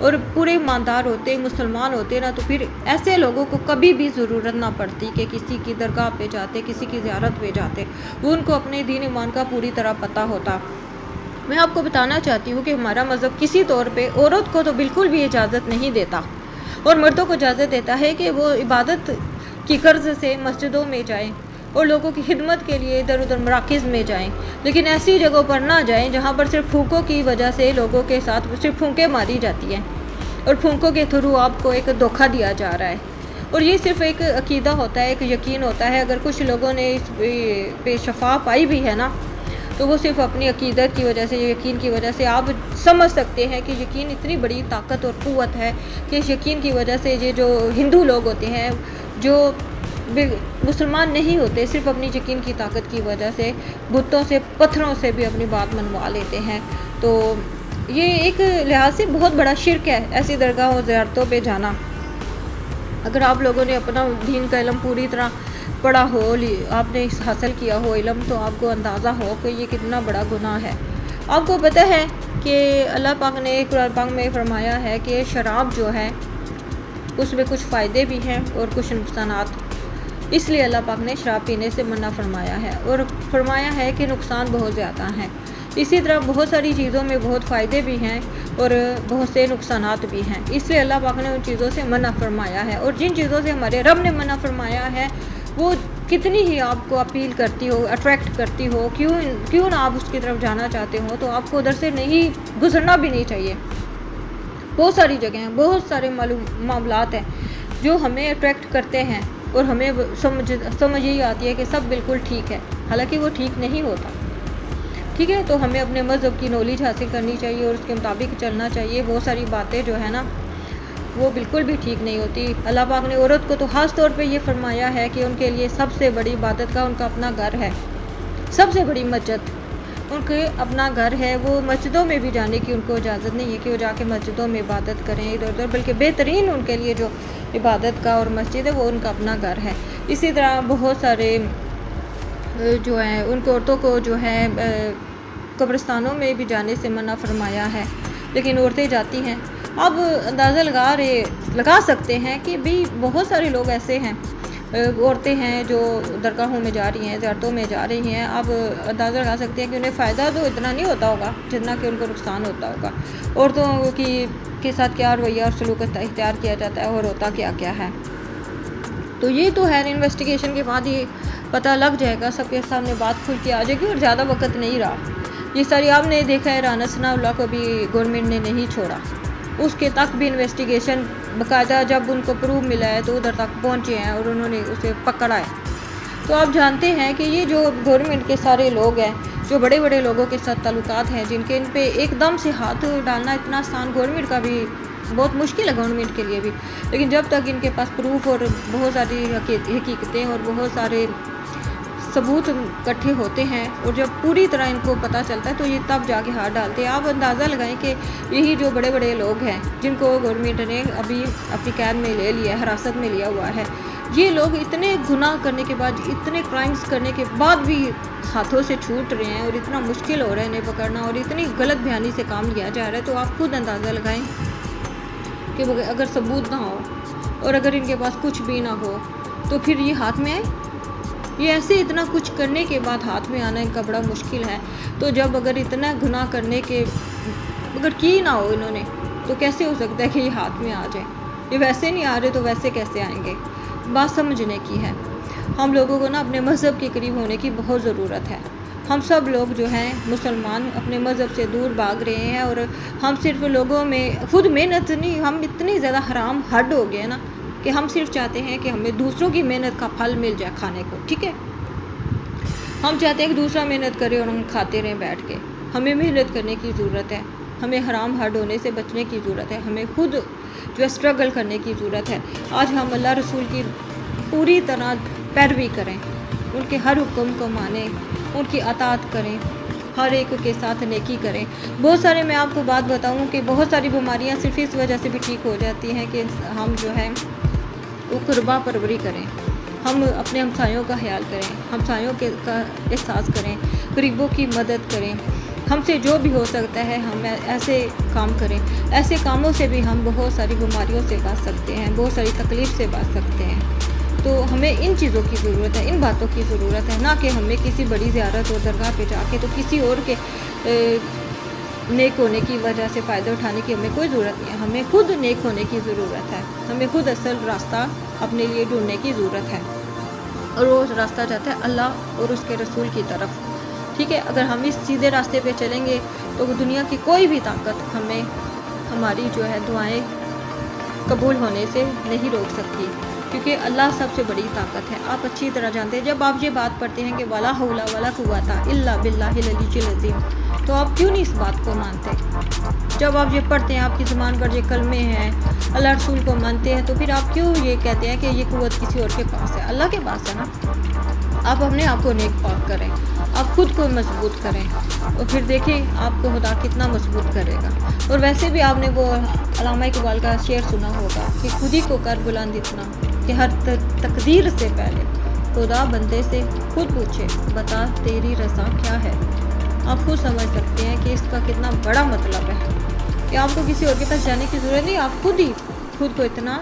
اور پورے ایماندار ہوتے, مسلمان ہوتے نا, تو پھر ایسے لوگوں کو کبھی بھی ضرورت نہ پڑتی کہ کسی کی درگاہ پہ جاتے, کسی کی زیارت پہ جاتے. وہ ان کو اپنے دین ایمان کا پوری طرح پتہ ہوتا. میں آپ کو بتانا چاہتی ہوں کہ ہمارا مذہب کسی طور پہ عورت کو تو بالکل بھی اجازت نہیں دیتا, اور مردوں کو اجازت دیتا ہے کہ وہ عبادت کی غرض سے مسجدوں میں جائیں اور لوگوں کی خدمت کے لیے ادھر ادھر مراکز میں جائیں, لیکن ایسی جگہوں پر نہ جائیں جہاں پر صرف پھونکوں کی وجہ سے لوگوں کے ساتھ صرف پھونکیں ماری جاتی ہیں اور پھونکوں کے تھرو آپ کو ایک دھوکہ دیا جا رہا ہے. اور یہ صرف ایک عقیدہ ہوتا ہے, ایک یقین ہوتا ہے. اگر کچھ لوگوں نے اس پہ شفا پائی بھی ہے نا, تو وہ صرف اپنی عقیدت کی وجہ سے, یقین کی وجہ سے. آپ سمجھ سکتے ہیں کہ یقین اتنی بڑی طاقت اور قوت ہے کہ اس یقین کی وجہ سے یہ جو ہندو لوگ ہوتے ہیں جو مسلمان نہیں ہوتے, صرف اپنی یقین کی طاقت کی وجہ سے بتوں سے, پتھروں سے بھی اپنی بات منوا لیتے ہیں. تو یہ ایک لحاظ سے بہت بڑا شرک ہے ایسی درگاہوں زیارتوں پہ جانا. اگر آپ لوگوں نے اپنا دین کا علم پوری طرح پڑھا ہو, آپ نے حاصل کیا ہو علم, تو آپ کو اندازہ ہو کہ یہ کتنا بڑا گناہ ہے. آپ کو پتہ ہے کہ اللہ پاک نے قرآن پاک میں فرمایا ہے کہ شراب جو ہے اس میں کچھ فائدے بھی ہیں اور کچھ نقصانات. اس لیے اللہ پاک نے شراب پینے سے منع فرمایا ہے, اور فرمایا ہے کہ نقصان بہت زیادہ ہیں. اسی طرح بہت ساری چیزوں میں بہت فائدے بھی ہیں اور بہت سے نقصانات بھی ہیں. اس لیے اللہ پاک نے ان چیزوں سے منع فرمایا ہے, اور جن چیزوں سے ہمارے رب نے منع فرمایا ہے وہ کتنی ہی آپ کو اپیل کرتی ہو, اٹریکٹ کرتی ہو, کیوں نہ آپ اس کی طرف جانا چاہتے ہو, تو آپ کو ادھر سے نہیں گزرنا بھی نہیں چاہیے. بہت ساری جگہیں ہیں, بہت سارے معاملات ہیں جو ہمیں اٹریکٹ کرتے ہیں اور ہمیں سمجھ یہی آتی ہے کہ سب بالکل ٹھیک ہے, حالانکہ وہ ٹھیک نہیں ہوتا. ٹھیک ہے, تو ہمیں اپنے مذہب کی نالج حاصل کرنی چاہیے اور اس کے مطابق چلنا چاہیے. بہت ساری باتیں جو ہے نا وہ بالکل بھی ٹھیک نہیں ہوتی. اللہ پاک نے عورت کو تو خاص طور پہ یہ فرمایا ہے کہ ان کے لیے سب سے بڑی عبادت کا ان کا اپنا گھر ہے, سب سے بڑی مسجد ان کے اپنا گھر ہے. وہ مسجدوں میں بھی جانے کی ان کو اجازت نہیں ہے کہ وہ جا کے مسجدوں میں عبادت کریں ادھر ادھر, بلکہ بہترین ان کے لیے جو عبادت کا اور مسجد ہے وہ ان کا اپنا گھر ہے. اسی طرح بہت سارے جو ہیں ان کو عورتوں کو جو ہے قبرستانوں میں بھی جانے سے منع فرمایا ہے, لیکن عورتیں جاتی ہیں. اب اندازہ لگا سکتے ہیں کہ بھی بہت سارے لوگ ایسے ہیں, عورتیں ہیں جو درگاہوں میں جا رہی ہیں, زیارتوں میں جا رہی ہیں. اب اندازہ لگا سکتے ہیں کہ انہیں فائدہ تو اتنا نہیں ہوتا ہوگا جتنا کہ ان کو نقصان ہوتا ہوگا. عورتوں کے ساتھ کیا رویہ اور سلوک اختیار کیا جاتا ہے اور ہوتا کیا کیا ہے. تو یہ تو ہے, انویسٹیگیشن کے بعد یہ پتہ لگ جائے گا, سب کے سامنے بات کھل کے آ جائے گی, اور زیادہ وقت نہیں رہا. یہ ساری آپ نے دیکھا ہے رانا ثناءاللہ کو بھی گورنمنٹ نے نہیں چھوڑا, اس کے تک بھی انویسٹیگیشن باقاعدہ جب ان کو پروف ملا ہے تو ادھر تک پہنچے ہیں اور انہوں نے اسے پکڑا ہے. تو آپ جانتے ہیں کہ یہ جو گورنمنٹ کے سارے لوگ ہیں جو بڑے بڑے لوگوں کے ساتھ تعلقات ہیں, جن کے ان پہ ایک دم سے ہاتھ ڈالنا اتنا آسان, گورنمنٹ کا بھی بہت مشکل ہے گورنمنٹ کے لیے بھی, لیکن جب تک ان کے پاس پروف اور بہت ساری حقیقتیں اور بہت سارے ثبوت اکٹھے ہوتے ہیں اور جب پوری طرح ان کو پتہ چلتا ہے تو یہ تب جا کے ہاتھ ڈالتے ہیں. آپ اندازہ لگائیں کہ یہی جو بڑے بڑے لوگ ہیں جن کو گورنمنٹ نے ابھی اپنی قید میں لے لیا ہے, حراست میں لیا ہوا ہے, یہ لوگ اتنے گناہ کرنے کے بعد, اتنے کرائمز کرنے کے بعد بھی ہاتھوں سے چھوٹ رہے ہیں, اور اتنا مشکل ہو رہا ہے انہیں پکڑنا, اور اتنی غلط بیانی سے کام لیا جا رہا ہے. تو آپ خود اندازہ لگائیں کہ اگر ثبوت نہ ہو اور اگر ان کے پاس کچھ بھی نہ ہو تو پھر یہ ہاتھ میں آئے. یہ ایسے اتنا کچھ کرنے کے بعد ہاتھ میں آنا ان کا بڑا مشکل ہے. تو جب اگر اتنا گناہ کرنے کے اگر کی نہ ہو انہوں نے, تو کیسے ہو سکتا ہے کہ یہ ہاتھ میں آ جائے. یہ ویسے نہیں آ رہے تو ویسے کیسے آئیں گے. بات سمجھنے کی ہے. ہم لوگوں کو نا اپنے مذہب کے قریب ہونے کی بہت ضرورت ہے. ہم سب لوگ جو ہیں مسلمان اپنے مذہب سے دور بھاگ رہے ہیں, اور ہم صرف لوگوں میں خود محنت نہیں, ہم اتنی زیادہ حرام ہڈ ہو گئے نا کہ ہم صرف چاہتے ہیں کہ ہمیں دوسروں کی محنت کا پھل مل جائے کھانے کو. ٹھیک ہے, ہم چاہتے ہیں کہ دوسرا محنت کرے اور ہم کھاتے رہیں بیٹھ کے. ہمیں محنت کرنے کی ضرورت ہے, ہمیں حرام ہڈ ہونے سے بچنے کی ضرورت ہے, ہمیں خود جو اسٹرگل کرنے کی ضرورت ہے. آج ہم اللہ رسول کی پوری طرح پیروی کریں, ان کے ہر حکم کو مانیں, ان کی اطاعت کریں, ہر ایک کے ساتھ نیکی کریں. بہت سارے میں آپ کو بات بتاؤں کہ بہت ساری بیماریاں صرف اس وجہ سے بھی ٹھیک ہو جاتی ہیں کہ ہم جو ہے وہ قربا پروری کریں, ہم اپنے ہمسایوں کا خیال کریں, ہمسایوں کا احساس کریں, غریبوں کی مدد کریں, ہم سے جو بھی ہو سکتا ہے ہم ایسے کام کریں. ایسے کاموں سے بھی ہم بہت ساری بیماریوں سے بچ سکتے ہیں, بہت ساری تکلیف سے بچ سکتے ہیں. تو ہمیں ان چیزوں کی ضرورت ہے, ان باتوں کی ضرورت ہے, نہ کہ ہمیں کسی بڑی زیارت اور درگاہ پہ جا کے تو کسی اور کے نیک ہونے کی وجہ سے فائدہ اٹھانے کی ہمیں کوئی ضرورت نہیں ہے. ہمیں خود نیک ہونے کی ضرورت ہے, ہمیں خود اصل راستہ اپنے لیے ڈھونڈنے کی ضرورت ہے, اور وہ راستہ جاتا ہے اللہ اور اس کے رسول کی طرف. ٹھیک ہے, اگر ہم اس سیدھے راستے پہ چلیں گے تو دنیا کی کوئی بھی طاقت ہمیں ہماری جو ہے دعائیں قبول ہونے سے نہیں روک سکتی, کیونکہ اللہ سب سے بڑی طاقت ہے. آپ اچھی طرح جانتے ہیں, جب آپ یہ بات پڑھتے ہیں کہ ولا حول ولا قوت الا باللہ العلی العظیم, تو آپ کیوں نہیں اس بات کو مانتے؟ جب آپ یہ پڑھتے ہیں, آپ کی زبان پر یہ کلمے ہیں, اللہ رسول کو مانتے ہیں, تو پھر آپ کیوں یہ کہتے ہیں کہ یہ قوت کسی اور کے پاس ہے؟ اللہ کے پاس ہے نا. آپ اپنے آپ کو نیک پاک کریں, آپ خود کو مضبوط کریں, اور پھر دیکھیں آپ کو خدا کتنا مضبوط کرے گا. اور ویسے بھی آپ نے وہ علامہ اقبال کا شعر سنا ہوگا کہ خود ہی کو کر بلند اتنا کہ ہر تقدیر سے پہلے خدا بندے سے خود پوچھے بتا تیری رضا کیا ہے. آپ خود سمجھ سکتے ہیں کہ اس کا کتنا بڑا مطلب ہے کہ آپ کو کسی اور کے پاس جانے کی ضرورت نہیں, آپ خود ہی خود کو اتنا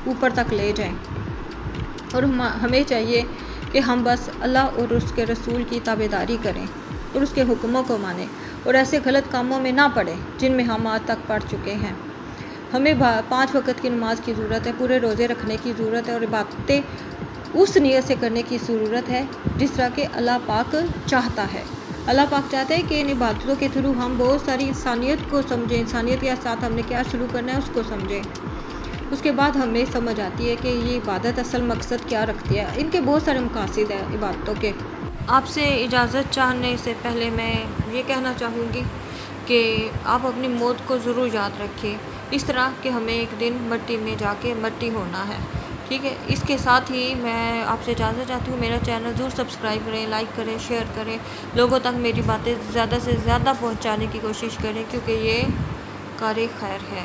اوپر تک لے جائیں. اور ہمیں چاہیے کہ ہم بس اللہ اور اس کے رسول کی تابعداری کریں اور اس کے حکموں کو مانیں, اور ایسے غلط کاموں میں نہ پڑیں جن میں ہم آج تک پڑ چکے ہیں. ہمیں 5 وقت کی نماز کی ضرورت ہے, پورے روزے رکھنے کی ضرورت ہے, اور عبادتیں اس نیت سے کرنے کی ضرورت ہے جس طرح کہ اللہ پاک چاہتا ہے. اللہ پاک چاہتا ہے کہ ان عبادتوں کے تھرو ہم بہت ساری انسانیت کو سمجھیں, انسانیت کے ساتھ ہم نے کیا شروع کرنا ہے اس کو سمجھیں. اس کے بعد ہمیں سمجھ آتی ہے کہ یہ عبادت اصل مقصد کیا رکھتی ہے. ان کے بہت سارے مقاصد ہیں عبادتوں کے. آپ سے اجازت چاہنے سے پہلے میں یہ کہنا چاہوں گی کہ آپ اپنی موت کو ضرور یاد رکھیں, اس طرح کہ ہمیں ایک دن مٹی میں جا کے مٹی ہونا ہے. ٹھیک ہے, اس کے ساتھ ہی میں آپ سے اجازت چاہتی ہوں. میرا چینل ضرور سبسکرائب کریں, لائک کریں, شیئر کریں, لوگوں تک میری باتیں زیادہ سے زیادہ پہنچانے کی کوشش کریں, کیونکہ یہ کار خیر ہے.